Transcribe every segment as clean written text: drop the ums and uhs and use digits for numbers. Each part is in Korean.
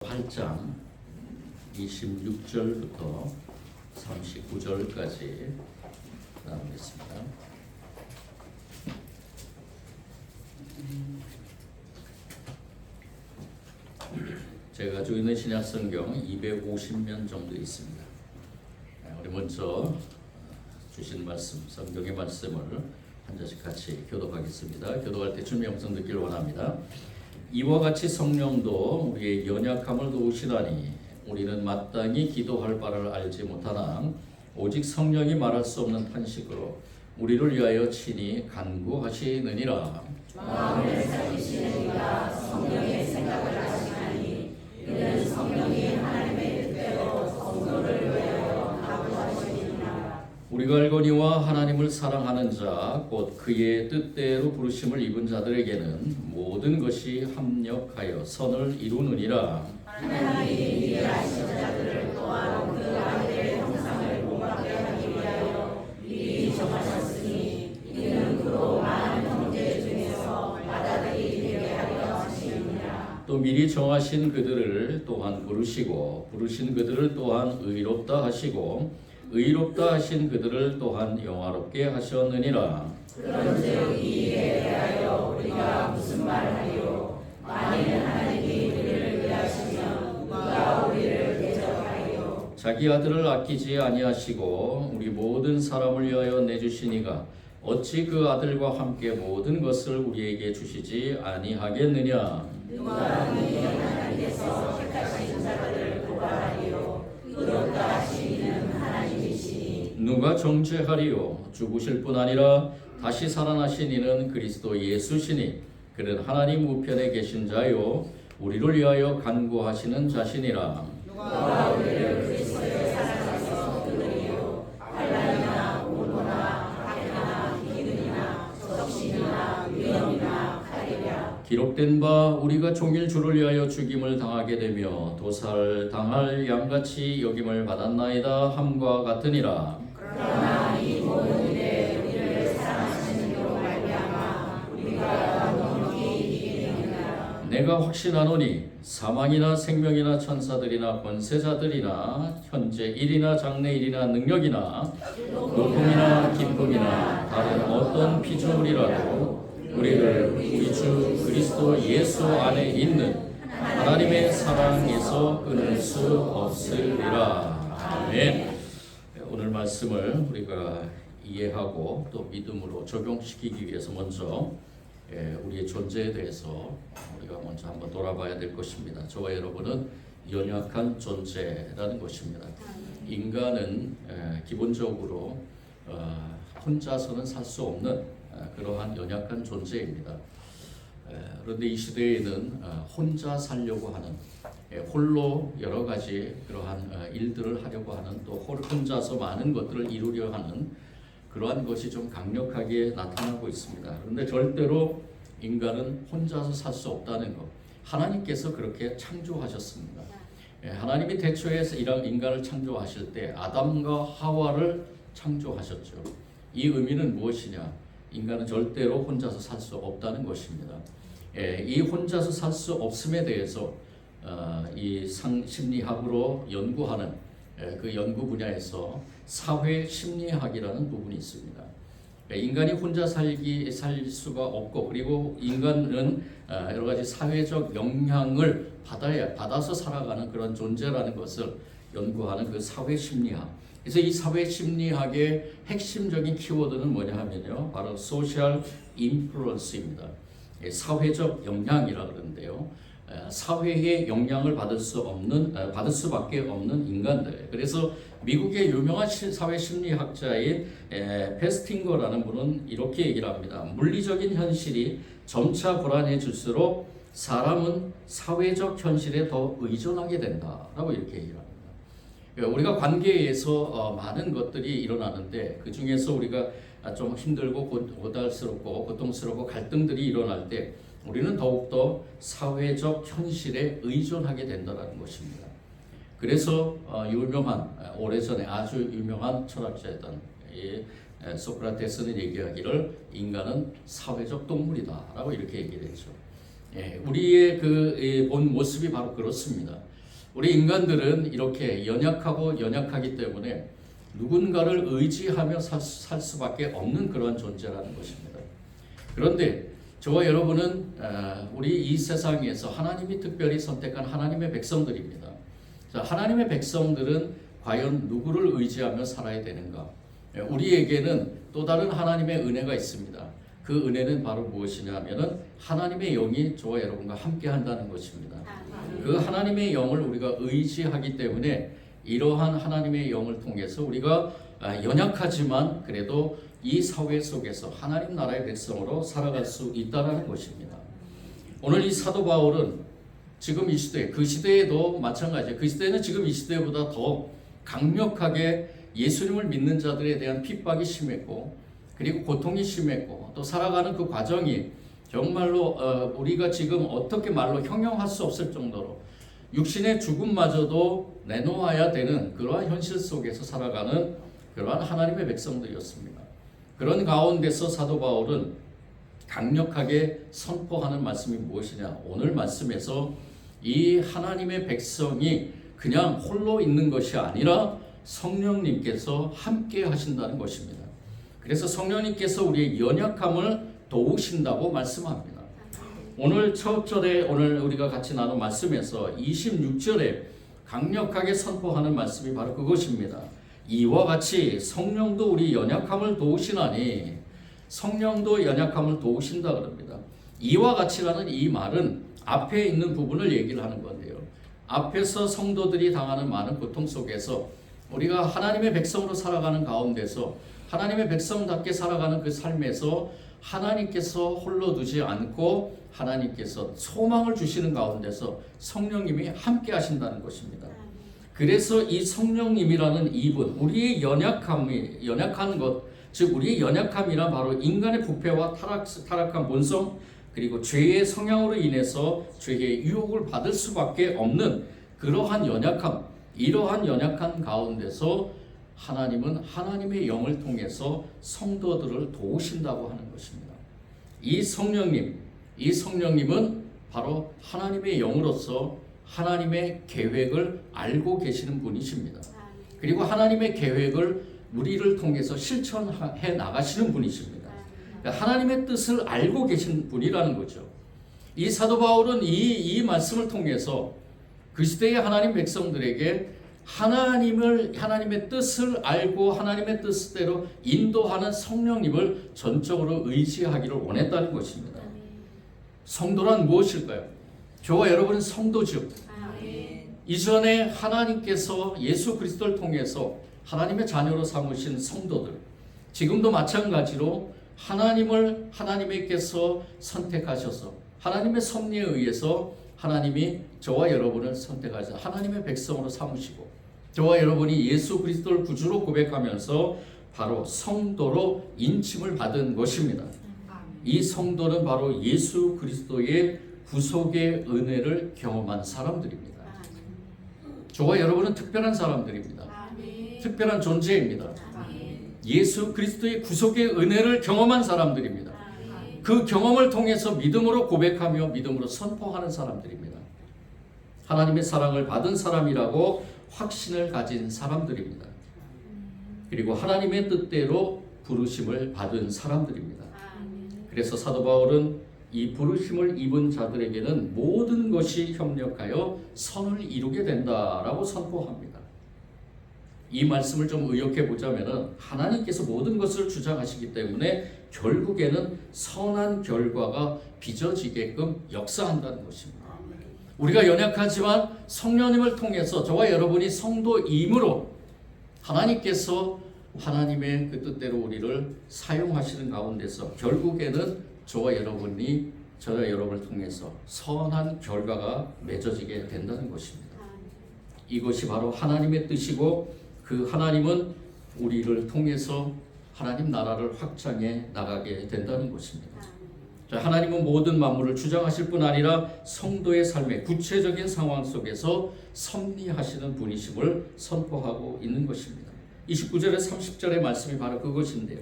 8장 26절부터 39절까지 나오겠습니다. 제가 가지고 있는 신약성경 250면 정도 있습니다. 우리 먼저 주신 말씀, 성경의 말씀을 한 절씩 같이 교독하겠습니다. 교독할 때 주님의 음성 듣기를 원합니다. 이와 같이 성령도 우리의 연약함을 도우시다니 우리는 마땅히 기도할 바를 알지 못하나 오직 성령이 말할 수 없는 탄식으로 우리를 위하여 친히 간구하시느니라. 마음을 살피시는 이가 성령의 생각을 하시나니 이는 성령이 하나님의 뜻대로 성도를 위하여 간구하시느니라. 우리가 알거니와 하나님을 사랑하는 자 곧 그의 뜻대로 부르심을 입은 자들에게는 모든 것이 합력하여 선을 이루느니라. 하나님이 미리 아신 자들을 또한 그 아들의 형상을 본받게 하기 위하여 미리 정하셨으니 이는 그로 많은 형제 중에서 맏아들이 되게 하려 하시느니라. 또 미리 정하신 그들을 또한 부르시고 부르신 그들을 또한 의롭다 하시고 의롭다 하신 그들을 또한 영화롭게 하셨느니라. 그런즉 이 일에 대하여 우리가 무슨 말을 하리요? 만일 하나님이 우리를 위하시면 누가 우리를 대적하리요? 자기 아들을 아끼지 아니하시고 우리 모든 사람을 위하여 내주시니가 어찌 그 아들과 함께 모든 것을 우리에게 주시지 아니하겠느냐? 누가 능히 하나님께서 택하신 자들을 고발하리요? 의롭다 하시는 하나님이시니 누가 정죄하리요? 죽으실 뿐 아니라 다시 살아나신 이는 그리스도 예수시니 그는 하나님 우편에 계신 자요 우리를 위하여 간구하시는 자시니라. 누가 우리를 그리스도의 사랑에서 끊으리요? 환난이나 공고나 박해나 기근이나 적신이나 위험이나 칼이랴. 기록된 바 우리가 종일 주를 위하여 죽임을 당하게 되며 도살당할 양같이 여김을 받았나이다 함과 같으니라. 그러나 이 모든 일에 우리를 사랑하시는 이로 말미암아 우리가 넉넉히 이기게 되느니라. 내가 확신하노니 사망이나 생명이나 천사들이나 권세자들이나 현재 일이나 장래 일이나 능력이나 높음이나 기쁨이나 다른 어떤 피조물이라도 우리를 우리 주 그리스도 예수 안에 있는 하나님의 사랑에서 끊을 수 없으리라. 아멘. 오늘 말씀을 우리가 이해하고 또 믿음으로 적용시키기 위해서 먼저 우리의 존재에 대해서 우리가 먼저 한번 돌아봐야 될 것입니다. 저와 여러분은 연약한 존재라는 것입니다. 인간은 기본적으로 혼자서는 살 수 없는 그러한 연약한 존재입니다. 그런데 이 시대에는 혼자 살려고 하는 홀로 여러 가지 그러한 일들을 하려고 하는 또 혼자서 많은 것들을 이루려 하는 그러한 것이 좀 강력하게 나타나고 있습니다. 그런데 절대로 인간은 혼자서 살 수 없다는 것. 하나님께서 그렇게 창조하셨습니다. 하나님이 태초에 인간을 창조하실 때 아담과 하와를 창조하셨죠. 이 의미는 무엇이냐? 인간은 절대로 혼자서 살 수 없다는 것입니다. 이 혼자서 살 수 없음에 대해서 이 심리학으로 연구하는 그 연구 분야에서 사회 심리학이라는 부분이 있습니다. 인간이 혼자 살 수가 없고 그리고 인간은 여러 가지 사회적 영향을 받아서 살아가는 그런 존재라는 것을 연구하는 그 사회 심리학. 그래서 이 사회 심리학의 핵심적인 키워드는 뭐냐 하면요, 바로 소셜 인플루언스입니다. 사회적 영향이라 그러는데요. 사회의 영향을 받을 수밖에 없는 인간들. 그래서 미국의 유명한 사회 심리학자인 페스팅거라는 분은 이렇게 얘기를 합니다. 물리적인 현실이 점차 불안해질수록 사람은 사회적 현실에 더 의존하게 된다라고 이렇게 얘기를 합니다. 우리가 관계에서 많은 것들이 일어나는데 그 중에서 우리가 좀 힘들고 고달스럽고 고통스럽고 갈등들이 일어날 때 우리는 더욱더 사회적 현실에 의존하게 된다는 것입니다. 그래서 오래전에 아주 유명한 철학자였던 소크라테스는 얘기하기를 인간은 사회적 동물이다 라고 이렇게 얘기를 했죠. 우리의 본 모습이 바로 그렇습니다. 우리 인간들은 이렇게 연약하기 때문에 누군가를 의지하며 살 수밖에 없는 그런 존재라는 것입니다. 그런데 저와 여러분은 우리 이 세상에서 하나님이 특별히 선택한 하나님의 백성들입니다. 자, 하나님의 백성들은 과연 누구를 의지하며 살아야 되는가? 우리에게는 또 다른 하나님의 은혜가 있습니다. 그 은혜는 바로 무엇이냐 하면은 하나님의 영이 저와 여러분과 함께 한다는 것입니다. 그 하나님의 영을 우리가 의지하기 때문에 이러한 하나님의 영을 통해서 우리가 연약하지만 그래도 이 사회 속에서 하나님 나라의 백성으로 살아갈 수 있다는 것입니다. 오늘 이 사도 바울은 지금 이 시대, 그 시대에도 마찬가지예요. 그 시대는 지금 이 시대보다 더 강력하게 예수님을 믿는 자들에 대한 핍박이 심했고 그리고 고통이 심했고 또 살아가는 그 과정이 정말로 우리가 지금 어떻게 말로 형용할 수 없을 정도로 육신의 죽음마저도 내놓아야 되는 그러한 현실 속에서 살아가는 그러한 하나님의 백성들이었습니다. 그런 가운데서 사도 바울은 강력하게 선포하는 말씀이 무엇이냐? 오늘 말씀에서 이 하나님의 백성이 그냥 홀로 있는 것이 아니라 성령님께서 함께 하신다는 것입니다. 그래서 성령님께서 우리의 연약함을 도우신다고 말씀합니다. 오늘 첫 절에 오늘 우리가 같이 나눈 말씀에서 26절에 강력하게 선포하는 말씀이 바로 그것입니다. 이와 같이 성령도 우리 연약함을 도우시나니 성령도 연약함을 도우신다 그럽니다. 이와 같이라는 이 말은 앞에 있는 부분을 얘기를 하는 건데요. 앞에서 성도들이 당하는 많은 고통 속에서 우리가 하나님의 백성으로 살아가는 가운데서 하나님의 백성답게 살아가는 그 삶에서 하나님께서 홀로 두지 않고 하나님께서 소망을 주시는 가운데서 성령님이 함께 하신다는 것입니다. 그래서 이 성령님이라는 이분, 우리의 연약한 것, 즉 우리의 연약함이란 바로 인간의 부패와 타락한 본성 그리고 죄의 성향으로 인해서 죄의 유혹을 받을 수밖에 없는 그러한 연약함, 이러한 연약한 가운데서 하나님은 하나님의 영을 통해서 성도들을 도우신다고 하는 것입니다. 이 성령님은 바로 하나님의 영으로서 하나님의 계획을 알고 계시는 분이십니다. 그리고 하나님의 계획을 우리를 통해서 실천해 나가시는 분이십니다. 하나님의 뜻을 알고 계신 분이라는 거죠. 이 사도 바울은 이 말씀을 통해서 그 시대의 하나님 백성들에게 하나님의 뜻을 알고 하나님의 뜻대로 인도하는 성령님을 전적으로 의지하기를 원했다는 것입니다. 성도란 무엇일까요? 저와 여러분은 성도죠. 이전에 하나님께서 예수 그리스도를 통해서 하나님의 자녀로 삼으신 성도들, 지금도 마찬가지로 하나님께서 선택하셔서 하나님의 섭리에 의해서 하나님이 저와 여러분을 선택하셔서 하나님의 백성으로 삼으시고 저와 여러분이 예수 그리스도를 구주로 고백하면서 바로 성도로 인침을 받은 것입니다. 이 성도는 바로 예수 그리스도의 구속의 은혜를 경험한 사람들입니다. 저와 여러분은 특별한 사람들입니다. 특별한 존재입니다. 예수 그리스도의 구속의 은혜를 경험한 사람들입니다. 그 경험을 통해서 믿음으로 고백하며 믿음으로 선포하는 사람들입니다. 하나님의 사랑을 받은 사람이라고 확신을 가진 사람들입니다. 그리고 하나님의 뜻대로 부르심을 받은 사람들입니다. 그래서 사도 바울은 이 부르심을 입은 자들에게는 모든 것이 협력하여 선을 이루게 된다라고 선포합니다. 이 말씀을 좀 의역해 보자면은 하나님께서 모든 것을 주장하시기 때문에 결국에는 선한 결과가 빚어지게끔 역사한다는 것입니다. 우리가 연약하지만 성령님을 통해서 저와 여러분이 성도임으로 하나님께서 하나님의 그 뜻대로 우리를 사용하시는 가운데서 결국에는 저와 여러분을 통해서 선한 결과가 맺어지게 된다는 것입니다. 이것이 바로 하나님의 뜻이고 그 하나님은 우리를 통해서 하나님 나라를 확장해 나가게 된다는 것입니다. 하나님은 모든 만물을 주장하실 뿐 아니라 성도의 삶의 구체적인 상황 속에서 섭리하시는 분이심을 선포하고 있는 것입니다. 29절에 30절의 말씀이 바로 그것인데요.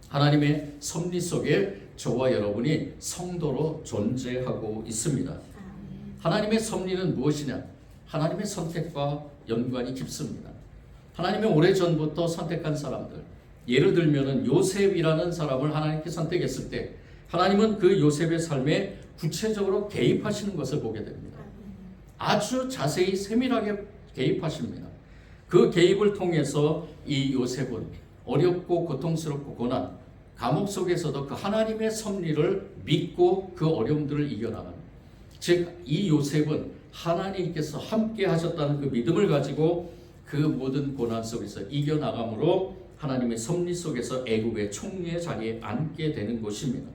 하나님의 섭리 속에 저와 여러분이 성도로 존재하고 있습니다. 하나님의 섭리는 무엇이냐? 하나님의 선택과 연관이 깊습니다. 하나님은 오래전부터 선택한 사람들, 예를 들면 요셉이라는 사람을 하나님께 선택했을 때 하나님은 그 요셉의 삶에 구체적으로 개입하시는 것을 보게 됩니다. 아주 자세히 세밀하게 개입하십니다. 그 개입을 통해서 이 요셉은 어렵고 고통스럽고 고난, 감옥 속에서도 그 하나님의 섭리를 믿고 그 어려움들을 이겨나가는, 즉 이 요셉은 하나님께서 함께 하셨다는 그 믿음을 가지고 그 모든 고난 속에서 이겨나감으로 하나님의 섭리 속에서 애국의 총리의 자리에 앉게 되는 것입니다.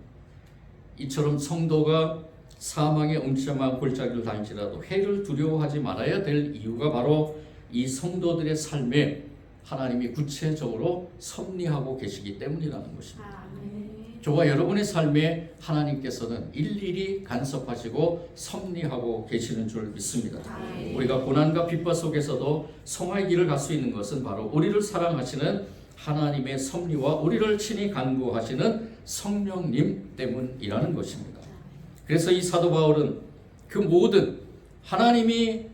이처럼 성도가 사망의 음침한 골짜기를 다닐지라도 해를 두려워하지 말아야 될 이유가 바로 이 성도들의 삶에 하나님이 구체적으로 섭리하고 계시기 때문이라는 것입니다. 저와 여러분의 삶에 하나님께서는 일일이 간섭하시고 섭리하고 계시는 줄 믿습니다. 우리가 고난과 핍박 속에서도 성화의 길을 갈 수 있는 것은 바로 우리를 사랑하시는 하나님의 섭리와 우리를 친히 간구하시는 성령님 때문이라는 것입니다. 그래서 이 사도 바울은 그 모든 하나님의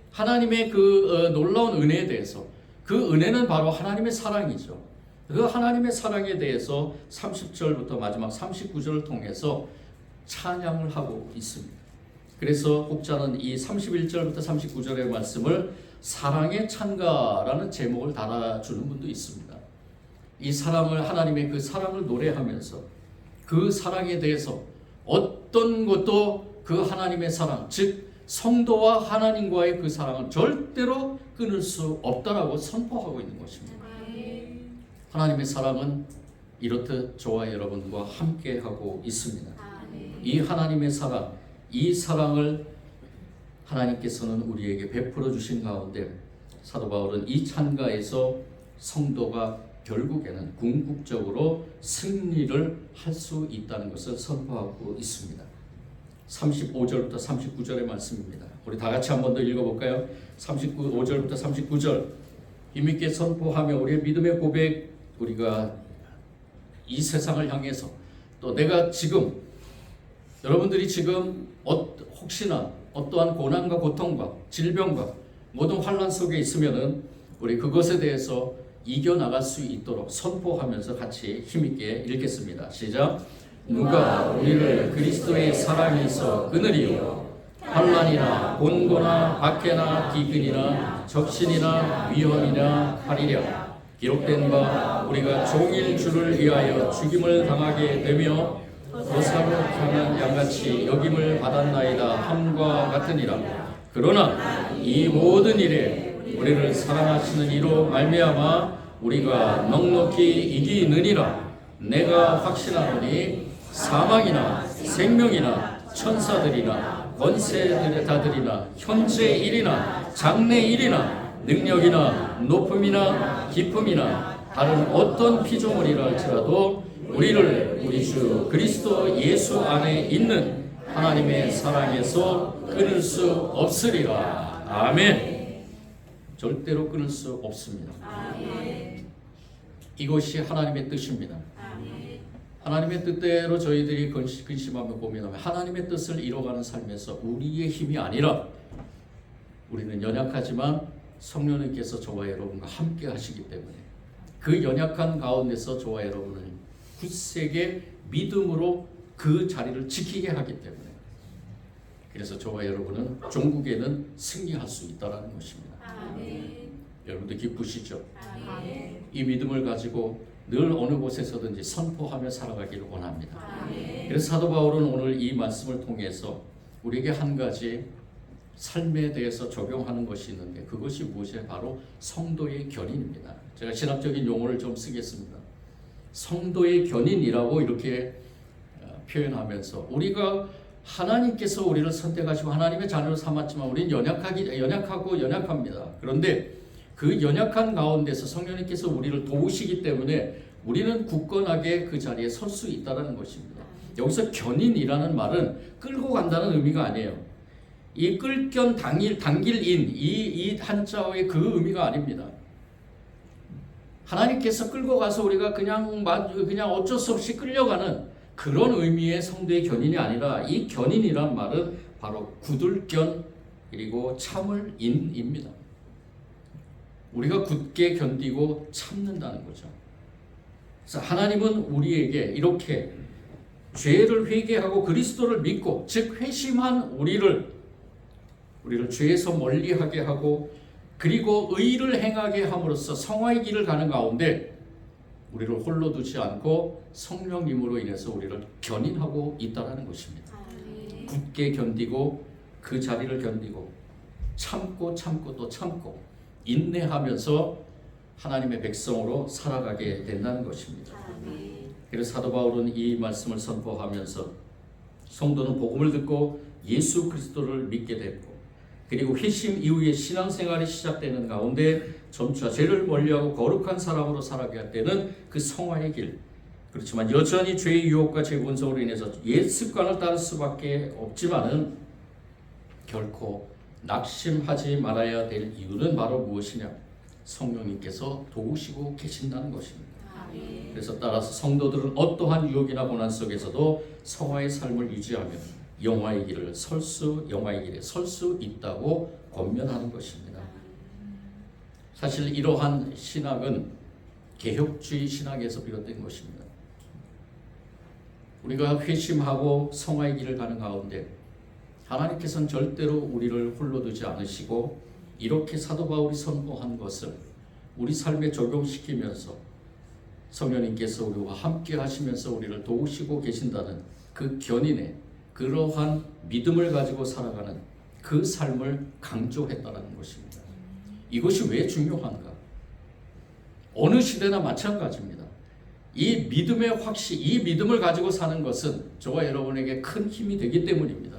그 놀라운 은혜에 대해서, 그 은혜는 바로 하나님의 사랑이죠. 그 하나님의 사랑에 대해서 30절부터 마지막 39절을 통해서 찬양을 하고 있습니다. 그래서 혹자는 이 31절부터 39절의 말씀을 사랑의 찬가라는 제목을 달아주는 분도 있습니다. 이 사랑을, 하나님의 그 사랑을 노래하면서 그 사랑에 대해서 어떤 것도 그 하나님의 사랑, 즉 성도와 하나님과의 그 사랑은 절대로 끊을 수 없다라고 선포하고 있는 것입니다. 하나님의 사랑은 이렇듯 저와 여러분과 함께하고 있습니다. 이 하나님의 사랑, 이 사랑을 하나님께서는 우리에게 베풀어 주신 가운데 사도 바울은 이 찬가에서 성도가 결국에는 궁극적으로 승리를 할 수 있다는 것을 선포하고 있습니다. 35절부터 39절의 말씀입니다. 우리 다 같이 한 번 더 읽어볼까요? 5절부터 39절. 힘있게 선포하며 우리의 믿음의 고백, 우리가 이 세상을 향해서 또 내가 지금, 여러분들이 지금 혹시나 어떠한 고난과 고통과 질병과 모든 환난 속에 있으면은 우리 그것에 대해서 이겨나갈 수 있도록 선포하면서 같이 힘있게 읽겠습니다. 시작. 누가 우리를 그리스도의 사랑에서 끊으리요? 환난이나 곤고나 박해나 기근이나 적신이나 위험이나 칼이랴. 기록된 바 우리가 종일 주를 위하여 죽임을 당하게 되며 도사로 향한 양같이 여김을 받았나이다 함과 같으니라. 그러나 이 모든 일에 우리를 사랑하시는 이로 말미암아 우리가 넉넉히 이기느니라. 내가 확신하노니 사망이나 생명이나 천사들이나 권세자들이나 현재 일이나 장래 일이나 능력이나 높음이나 기쁨이나 다른 어떤 피조물이라 할지라도 우리를 우리 주 그리스도 예수 안에 있는 하나님의 사랑에서 끊을 수 없으리라. 아멘. 절대로 끊을 수 없습니다. 아멘. 이것이 하나님의 뜻입니다. 아멘. 하나님의 뜻대로 저희들이 근심하며 고민하며 하나님의 뜻을 이뤄가는 삶에서 우리의 힘이 아니라, 우리는 연약하지만 성령님께서 저와 여러분과 함께 하시기 때문에 그 연약한 가운데서 저와 여러분을 굳세게 믿음으로 그 자리를 지키게 하기 때문에, 그래서 저와 여러분은 종국에는 승리할 수 있다는 것입니다. 아멘. 여러분도 기쁘시죠? 아멘. 이 믿음을 가지고 늘 어느 곳에서든지 선포하며 살아가기를 원합니다. 아멘. 그래서 사도 바울은 오늘 이 말씀을 통해서 우리에게 한 가지 삶에 대해서 적용하는 것이 있는데, 그것이 무엇이에요? 바로 성도의 견인입니다. 제가 신학적인 용어를 좀 쓰겠습니다. 성도의 견인이라고 이렇게 표현하면서, 우리가 하나님께서 우리를 선택하시고 하나님의 자녀로 삼았지만 우리는 연약하고 연약합니다. 그런데 그 연약한 가운데서 성령님께서 우리를 도우시기 때문에 우리는 굳건하게 그 자리에 설 수 있다는 것입니다. 여기서 견인이라는 말은 끌고 간다는 의미가 아니에요. 이 끌견 당길인 이 한자어의 그 의미가 아닙니다. 하나님께서 끌고 가서 우리가 그냥 어쩔 수 없이 끌려가는 그런 의미의 성도의 견인이 아니라, 이 견인이란 말은 바로 굳을 견, 그리고 참을 인입니다. 우리가 굳게 견디고 참는다는 거죠. 그래서 하나님은 우리에게 이렇게 죄를 회개하고 그리스도를 믿고, 즉 회심한 우리를 죄에서 멀리하게 하고 그리고 의를 행하게 함으로써 성화의 길을 가는 가운데 우리를 홀로 두지 않고 성령님으로 인해서 우리를 견인하고 있다는 것입니다. 굳게 견디고 그 자리를 견디고 참고 또 참고 인내하면서 하나님의 백성으로 살아가게 된다는 것입니다. 그래서 사도 바울은 이 말씀을 선포하면서 성도는 복음을 듣고 예수 그리스도를 믿게 됐고, 그리고 회심 이후에 신앙생활이 시작되는 가운데 점차 죄를 멀리하고 거룩한 사람으로 살아가게 되는 그 성화의 길, 그렇지만 여전히 죄의 유혹과 죄 본성으로 인해서 옛 습관을 따를 수밖에 없지만은 결코 낙심하지 말아야 될 이유는 바로 무엇이냐? 성령님께서 도우시고 계신다는 것입니다. 그래서 따라서 성도들은 어떠한 유혹이나 고난 속에서도 성화의 삶을 유지하며 영화의 길에 설 수 있다고 권면하는 것입니다. 사실 이러한 신학은 개혁주의 신학에서 비롯된 것입니다. 우리가 회심하고 성화의 길을 가는 가운데 하나님께서는 절대로 우리를 홀로 두지 않으시고, 이렇게 사도 바울이 선포한 것을 우리 삶에 적용시키면서 성령님께서 우리와 함께 하시면서 우리를 도우시고 계신다는 그 견인의 그러한 믿음을 가지고 살아가는 그 삶을 강조했다는 것입니다. 이것이 왜 중요한가? 어느 시대나 마찬가지입니다. 이 믿음의 이 믿음을 가지고 사는 것은 저와 여러분에게 큰 힘이 되기 때문입니다.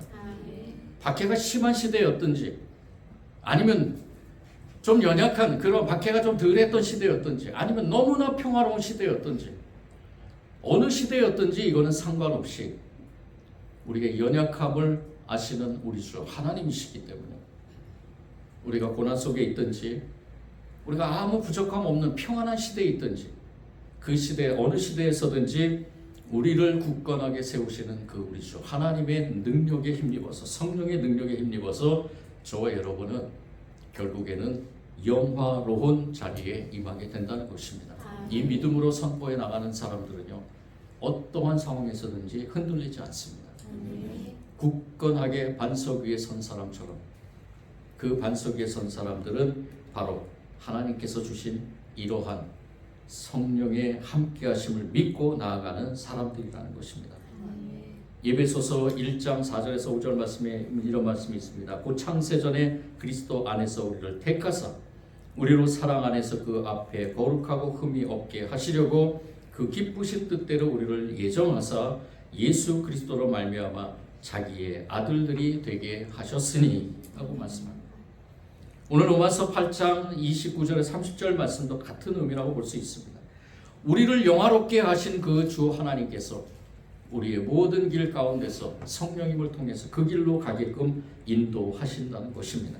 박해가 심한 시대였든지, 아니면 좀 연약한 그런 박해가 좀 덜했던 시대였든지, 아니면 너무나 평화로운 시대였든지, 어느 시대였든지 이거는 상관없이 우리가 연약함을 아시는 우리 주 하나님이시기 때문에 우리가 고난 속에 있든지, 우리가 아무 부족함 없는 평안한 시대에 있든지, 그 시대 어느 시대에서든지 우리를 굳건하게 세우시는 그 우리 주 하나님의 능력에 힘입어서, 성령의 능력에 힘입어서 저와 여러분은 결국에는 영화로운 자리에 임하게 된다는 것입니다. 이 믿음으로 선포해 나가는 사람들은요, 어떠한 상황에서든지 흔들리지 않습니다. 굳건하게 반석 위에 선 사람처럼, 그 반석 위에 선 사람들은 바로 하나님께서 주신 이러한 성령의 함께하심을 믿고 나아가는 사람들이라는 것입니다. 에베소서 1장 4절에서 5절 말씀에 이런 말씀이 있습니다. 곧 창세전에 그리스도 안에서 우리를 택하사 우리로 사랑 안에서 그 앞에 거룩하고 흠이 없게 하시려고 그 기쁘신 뜻대로 우리를 예정하사 예수 그리스도로 말미암아 자기의 아들들이 되게 하셨으니 하고 말씀합니다. 오늘 로마서 8장 29절에 30절 말씀도 같은 의미라고 볼 수 있습니다. 우리를 영화롭게 하신 그 주 하나님께서 우리의 모든 길 가운데서 성령님을 통해서 그 길로 가게끔 인도하신다는 것입니다.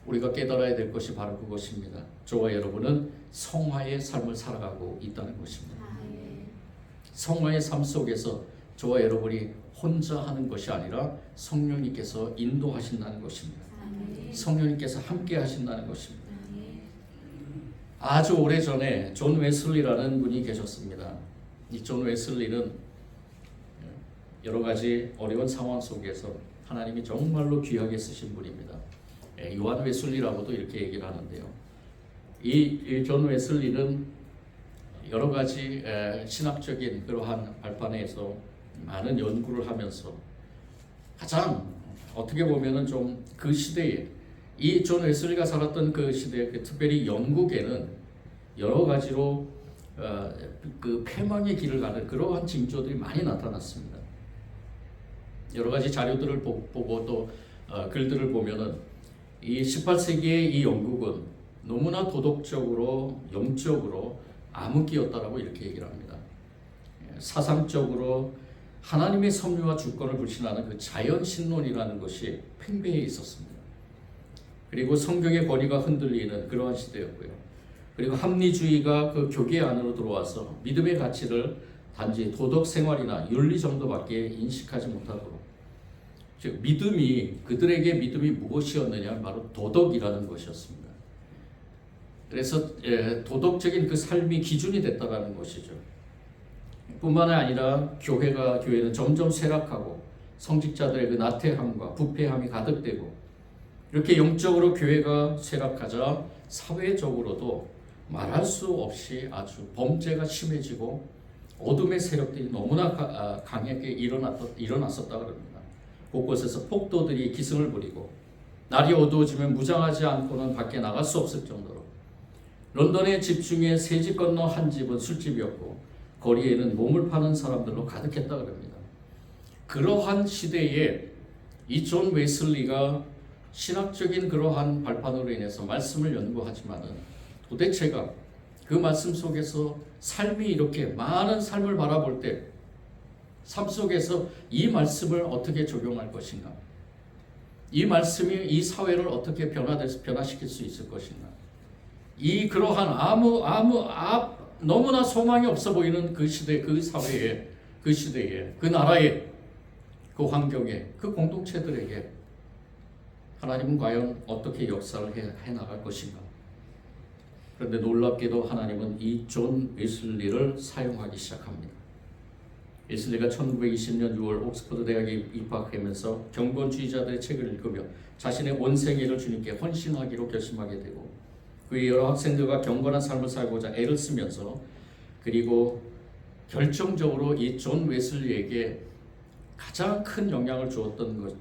우리가 깨달아야 될 것이 바로 그것입니다. 저와 여러분은 성화의 삶을 살아가고 있다는 것입니다. 성화의 삶 속에서 저와 여러분이 혼자 하는 것이 아니라 성령님께서 인도하신다는 것입니다. 성령님께서 함께 하신다는 것입니다. 아주 오래전에 존 웨슬리라는 분이 계셨습니다. 이 존 웨슬리는 여러 가지 어려운 상황 속에서 하나님이 정말로 귀하게 쓰신 분입니다. 요한 웨슬리라고도 이렇게 얘기를 하는데요. 이 존 웨슬리는 여러 가지 신학적인 그러한 발판에서 많은 연구를 하면서 가장 어떻게 보면은 좀 그 시대에 이 존 웨슬리가 살았던 그 시대, 특별히 영국에는 여러 가지로 그 패망의 길을 가는 그러한 징조들이 많이 나타났습니다. 여러 가지 자료들을 보고 또 글들을 보면은 이 18세기의 이 영국은 너무나 도덕적으로 영적으로 암흑기였다라고 이렇게 얘기를 합니다. 사상적으로 하나님의 섭리와 주권을 불신하는 그 자연신론이라는 것이 팽배해 있었습니다. 그리고 성경의 권위가 흔들리는 그러한 시대였고요. 그리고 합리주의가 그 교계 안으로 들어와서 믿음의 가치를 단지 도덕 생활이나 윤리 정도밖에 인식하지 못하도록 즉 그들에게 믿음이 무엇이었느냐? 바로 도덕이라는 것이었습니다. 그래서 도덕적인 그 삶이 기준이 됐다라는 것이죠. 뿐만 아니라 교회는 점점 쇠락하고 성직자들의 그 나태함과 부패함이 가득되고, 이렇게 영적으로 교회가 쇠락하자 사회적으로도 말할 수 없이 아주 범죄가 심해지고 어둠의 세력들이 너무나 강하게 일어났었다 그럽니다. 곳곳에서 폭도들이 기승을 부리고 날이 어두워지면 무장하지 않고는 밖에 나갈 수 없을 정도로, 런던의 집 중에 세 집 건너 한 집은 술집이었고 거리에는 몸을 파는 사람들로 가득했다 그럽니다. 그러한 시대에 이 존 웨슬리가 신학적인 그러한 발판으로 인해서 말씀을 연구하지만은 도대체가 그 말씀 속에서 삶이 이렇게 많은 삶을 바라볼 때 삶 속에서 이 말씀을 어떻게 적용할 것인가, 이 말씀이 이 사회를 어떻게 변화시킬 수 있을 것인가, 이 그러한 너무나 소망이 없어 보이는 그 시대, 그 사회에, 그 시대에, 그 나라에, 그 환경에, 그 공동체들에게 하나님은 과연 어떻게 역사를 해 나갈 것인가. 그런데 놀랍게도 하나님은 이 존 웨슬리를 사용하기 시작합니다. 웨슬리가 1920년 6월 옥스퍼드 대학에 입학하면서 경건주의자들의 책을 읽으며 자신의 온 생애를 주님께 헌신하기로 결심하게 되고, 그의 여러 학생들과 경건한 삶을 살고자 애를 쓰면서, 그리고 결정적으로 이 존 웨슬리에게 가장 큰 영향을 주었던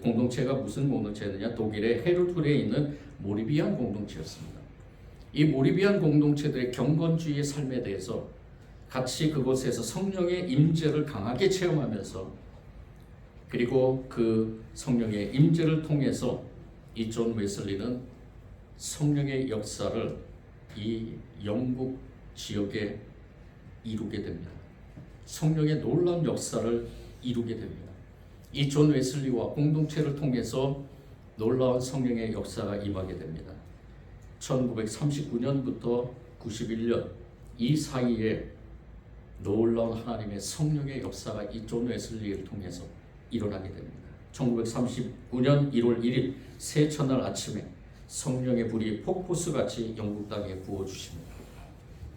공동체가 무슨 공동체였느냐? 독일의 헤르툴에 있는 모리비안 공동체였습니다. 이 모리비안 공동체들의 경건주의의 삶에 대해서 같이 그곳에서 성령의 임재를 강하게 체험하면서, 그리고 그 성령의 임재를 통해서 이 존 웨슬리는 성령의 역사를 이 영국 지역에 이루게 됩니다. 성령의 놀라운 역사를 이루게 됩니다. 이 존 웨슬리와 공동체를 통해서 놀라운 성령의 역사가 임하게 됩니다. 1939년부터 91년 이 사이에 놀라운 하나님의 성령의 역사가 이 존 웨슬리를 통해서 일어나게 됩니다. 1939년 1월 1일 새 첫날 아침에 성령의 불이 폭포수같이 영국 땅에 부어주십니다.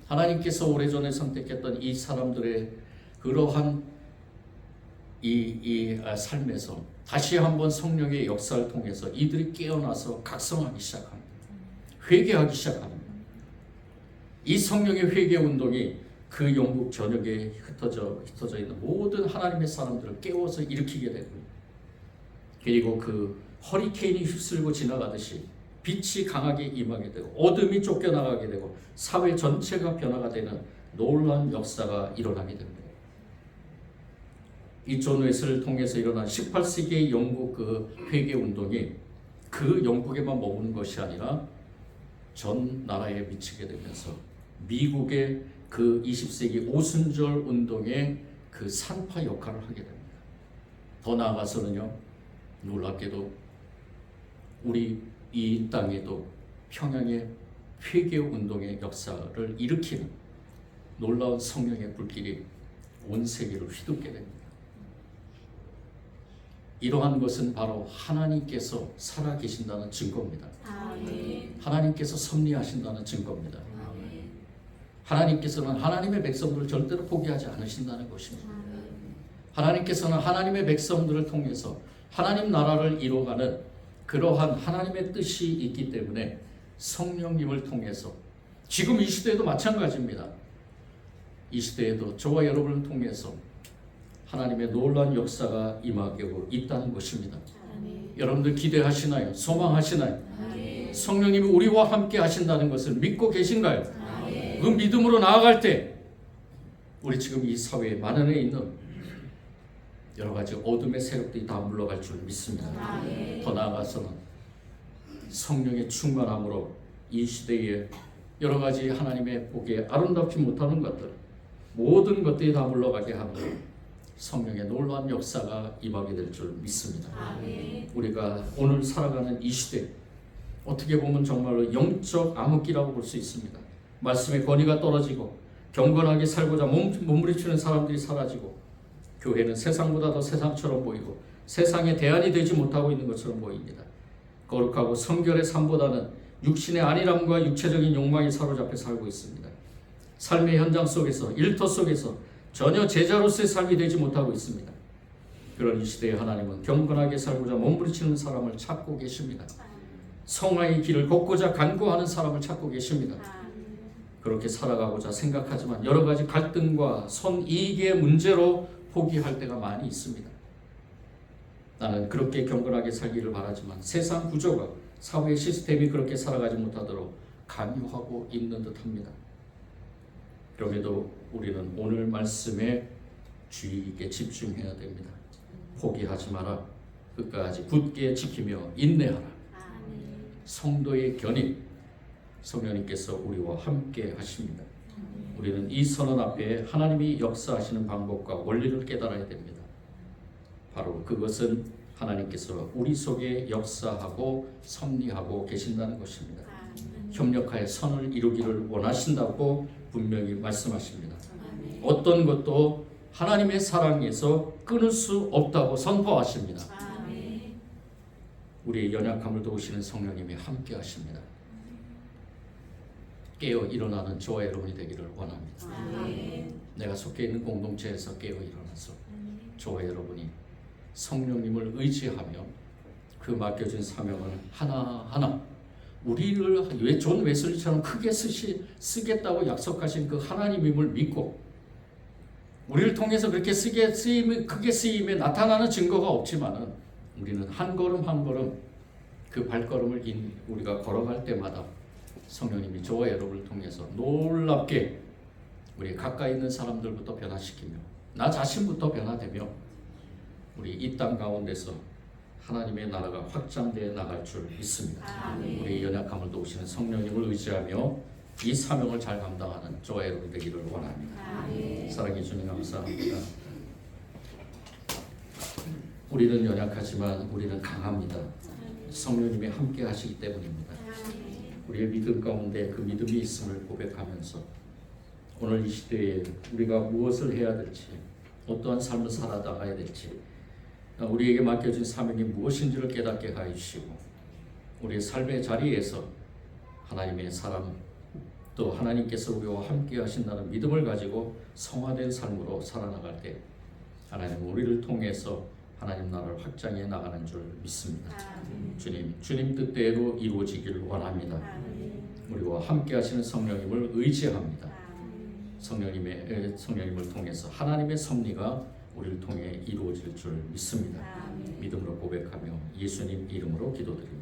하나님께서 오래전에 선택했던 이 사람들의 그러한 이 삶에서 다시 한번 성령의 역사를 통해서 이들이 깨어나서 각성하기 시작합니다. 회개하기 시작합니다. 이 성령의 회개 운동이 그 영국 전역에 흩어져 있는 모든 하나님의 사람들을 깨워서 일으키게 되고, 그리고 그 허리케인이 휩쓸고 지나가듯이 빛이 강하게 임하게 되고 어둠이 쫓겨나가게 되고 사회 전체가 변화가 되는 놀라운 역사가 일어나게 됩니다. 이 존 웨슬리를 통해서 일어난 18세기의 영국 그 회개 운동이 그 영국에만 머무는 것이 아니라 전 나라에 미치게 되면서 미국의 그 20세기 오순절 운동의 그 산파 역할을 하게 됩니다. 더 나아가서는요, 놀랍게도 우리 이 땅에도 평양의 회개 운동의 역사를 일으키는 놀라운 성령의 불길이 온 세계를 휘둘게 됩니다. 이러한 것은 바로 하나님께서 살아계신다는 증거입니다. 아멘. 하나님께서 섭리하신다는 증거입니다. 아멘. 하나님께서는 하나님의 백성들을 절대로 포기하지 않으신다는 것입니다. 아멘. 하나님께서는 하나님의 백성들을 통해서 하나님 나라를 이루어가는 그러한 하나님의 뜻이 있기 때문에 성령님을 통해서, 지금 이 시대에도 마찬가지입니다. 이 시대에도 저와 여러분을 통해서 하나님의 놀라운 역사가 임하고 있다는 것입니다. 아멘. 여러분들 기대하시나요? 소망하시나요? 아멘. 성령님이 우리와 함께 하신다는 것을 믿고 계신가요? 아멘. 그 믿음으로 나아갈 때 우리 지금 이 사회에 만연해 있는 여러 가지 어둠의 세력들이 다 물러갈 줄 믿습니다. 아멘. 더 나아가서는 성령의 충만함으로 이 시대에 여러 가지 하나님의 보기에 아름답지 못하는 것들, 모든 것들이 다 물러가게 하는 성령의 놀라운 역사가 임하게 될 줄 믿습니다. 아멘. 우리가 오늘 살아가는 이 시대, 어떻게 보면 정말로 영적 암흑기라고 볼 수 있습니다. 말씀의 권위가 떨어지고 경건하게 살고자 몸부림치는 사람들이 사라지고, 교회는 세상보다 더 세상처럼 보이고 세상에 대안이 되지 못하고 있는 것처럼 보입니다. 거룩하고 성결의 삶보다는 육신의 안일함과 육체적인 욕망에 사로잡혀 살고 있습니다. 삶의 현장 속에서, 일터 속에서 전혀 제자로서의 삶이 되지 못하고 있습니다. 그런 이 시대에 하나님은 경건하게 살고자 몸부림치는 사람을 찾고 계십니다. 성화의 길을 걷고자 간구하는 사람을 찾고 계십니다. 그렇게 살아가고자 생각하지만 여러 가지 갈등과 손이익의 문제로 포기할 때가 많이 있습니다. 나는 그렇게 경건하게 살기를 바라지만 세상 구조가, 사회 시스템이 그렇게 살아가지 못하도록 강요하고 있는 듯합니다. 그럼에도 우리는 오늘 말씀에 주의 있게 집중해야 됩니다. 포기하지 마라. 끝까지 굳게 지키며 인내하라. 성도의 견인, 성령님께서 우리와 함께 하십니다. 우리는 이 선언 앞에 하나님이 역사하시는 방법과 원리를 깨달아야 됩니다. 바로 그것은 하나님께서 우리 속에 역사하고 섭리하고 계신다는 것입니다. 협력하여 선을 이루기를 원하신다고 분명히 말씀하십니다. 어떤 것도 하나님의 사랑에서 끊을 수 없다고 선포하십니다. 우리의 연약함을 도우시는 성령님이 함께 하십니다. 깨어 일어나는 저와 여러분이 되기를 원합니다. 내가 속해 있는 공동체에서 깨어 일어나서 저와 여러분이 성령님을 의지하며 그 맡겨진 사명을 하나하나 우리를 존 웨슬리처럼 크게 쓰겠다고 약속하신 그 하나님임을 믿고 우리를 통해서 그렇게 크게 쓰임에 나타나는 증거가 없지만은 우리는 한 걸음 한 걸음 그 발걸음을 우리가 걸어갈 때마다 성령님이 저와 여러분을 통해서 놀랍게 우리 가까이 있는 사람들부터 변화시키며 나 자신부터 변화되며 우리 이 땅 가운데서 하나님의 나라가 확장되어 나갈 줄 믿습니다. 우리 연약함을 도우시는 성령님을 의지하며 이 사명을 잘 감당하는 저와 여러분 되기를 원합니다. 사랑해 주님 감사합니다. 우리는 연약하지만 우리는 강합니다. 성령님이 함께 하시기 때문입니다. 우리의 믿음 가운데 그 믿음이 있음을 고백하면서 오늘 이 시대에 우리가 무엇을 해야 될지, 어떠한 삶을 살아나가야 될지, 우리에게 맡겨진 사명이 무엇인지를 깨닫게 하여 주시고 우리의 삶의 자리에서 하나님의 사람 또 하나님께서 우리와 함께 하신다는 믿음을 가지고 성화된 삶으로 살아나갈 때 하나님은 우리를 통해서 하나님 나라를 확장해 나가는 줄 믿습니다. 주님 뜻대로 이루어지기를 원합니다. 우리와 함께 하시는 성령님을 의지합니다. 성령님을 통해서 하나님의 섭리가 우리를 통해 이루어질 줄 믿습니다. 믿음으로 고백하며 예수님 이름으로 기도드립니다.